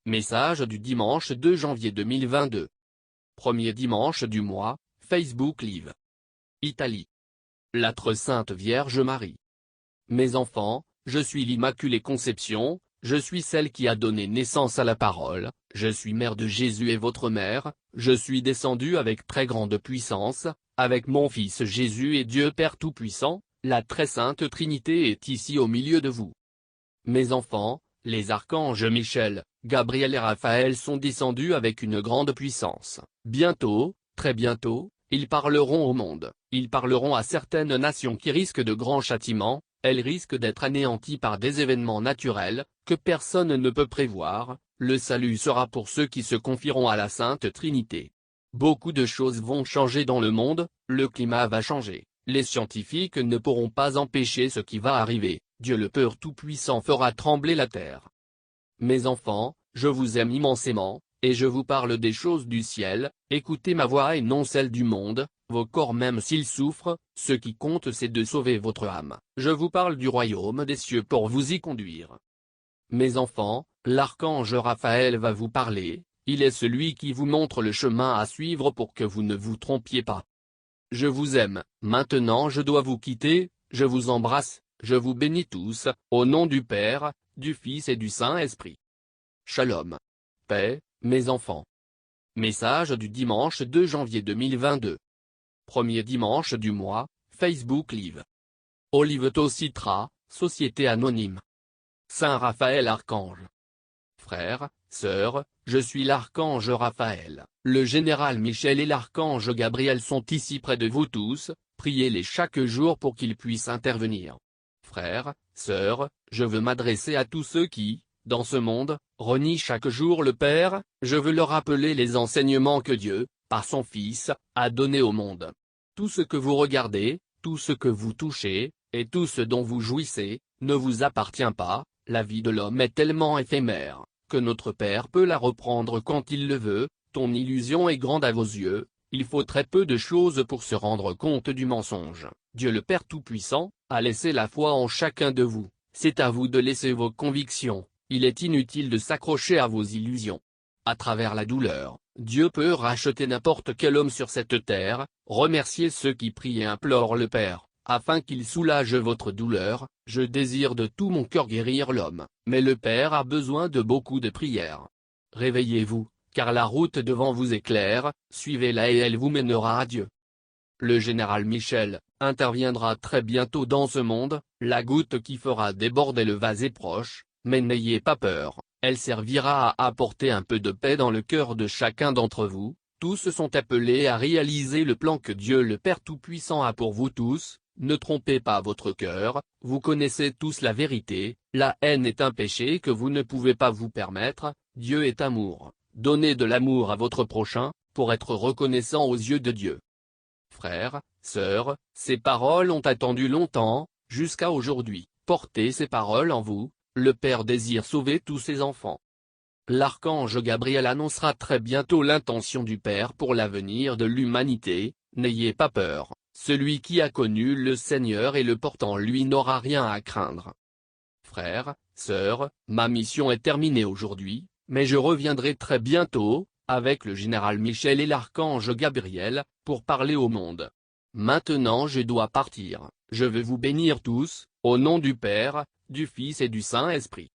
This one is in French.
Message du dimanche 2 janvier 2022. Premier dimanche du mois, Facebook Live. Italie. La très sainte Vierge Marie. Mes enfants, je suis l'Immaculée Conception, je suis celle qui a donné naissance à la parole, je suis mère de Jésus et votre mère, je suis descendue avec très grande puissance, avec mon Fils Jésus et Dieu Père Tout-Puissant, la très sainte Trinité est ici au milieu de vous. Mes enfants, les archanges Michel, Gabriel et Raphaël sont descendus avec une grande puissance. Bientôt, très bientôt, ils parleront au monde, ils parleront à certaines nations qui risquent de grands châtiments, elles risquent d'être anéanties par des événements naturels, que personne ne peut prévoir, le salut sera pour ceux qui se confieront à la Sainte Trinité. Beaucoup de choses vont changer dans le monde, le climat va changer, les scientifiques ne pourront pas empêcher ce qui va arriver, Dieu le Père Tout-Puissant fera trembler la terre. Mes enfants, je vous aime immensément, et je vous parle des choses du ciel, écoutez ma voix et non celle du monde, vos corps même s'ils souffrent, ce qui compte c'est de sauver votre âme. Je vous parle du royaume des cieux pour vous y conduire. Mes enfants, l'archange Raphaël va vous parler, il est celui qui vous montre le chemin à suivre pour que vous ne vous trompiez pas. Je vous aime, maintenant je dois vous quitter, je vous embrasse, je vous bénis tous, au nom du Père, du Fils et du Saint-Esprit. Shalom. Paix, mes enfants. Message du dimanche 2 janvier 2022. Premier dimanche du mois, Facebook Live. Oliveto Citra, Société Anonyme. Saint Raphaël Archange. Frères, sœurs, je suis l'archange Raphaël, le général Michel et l'archange Gabriel sont ici près de vous tous, priez-les chaque jour pour qu'ils puissent intervenir. Frères, sœurs, je veux m'adresser à tous ceux qui, dans ce monde, renient chaque jour le Père, je veux leur rappeler les enseignements que Dieu, par son Fils, a donnés au monde. Tout ce que vous regardez, tout ce que vous touchez, et tout ce dont vous jouissez, ne vous appartient pas, la vie de l'homme est tellement éphémère, que notre Père peut la reprendre quand il le veut, ton illusion est grande à vos yeux, il faut très peu de choses pour se rendre compte du mensonge. Dieu le Père Tout-Puissant, a laissé la foi en chacun de vous, c'est à vous de laisser vos convictions, il est inutile de s'accrocher à vos illusions. À travers la douleur, Dieu peut racheter n'importe quel homme sur cette terre, remerciez ceux qui prient et implorent le Père, afin qu'il soulage votre douleur, je désire de tout mon cœur guérir l'homme, mais le Père a besoin de beaucoup de prières. Réveillez-vous, car la route devant vous est claire, suivez-la et elle vous mènera à Dieu. Le général Michel interviendra très bientôt dans ce monde, la goutte qui fera déborder le vase est proche, mais n'ayez pas peur, elle servira à apporter un peu de paix dans le cœur de chacun d'entre vous, tous sont appelés à réaliser le plan que Dieu le Père Tout-Puissant a pour vous tous, ne trompez pas votre cœur, vous connaissez tous la vérité, la haine est un péché que vous ne pouvez pas vous permettre, Dieu est amour, donnez de l'amour à votre prochain, pour être reconnaissant aux yeux de Dieu. Frères, sœurs, ces paroles ont attendu longtemps, jusqu'à aujourd'hui, portez ces paroles en vous, le Père désire sauver tous ses enfants. L'archange Gabriel annoncera très bientôt l'intention du Père pour l'avenir de l'humanité, n'ayez pas peur, celui qui a connu le Seigneur et le porte en lui n'aura rien à craindre. Frères, sœurs, ma mission est terminée aujourd'hui, mais je reviendrai très bientôt, avec le général Michel et l'archange Gabriel, pour parler au monde. Maintenant je dois partir, je veux vous bénir tous, au nom du Père, du Fils et du Saint-Esprit.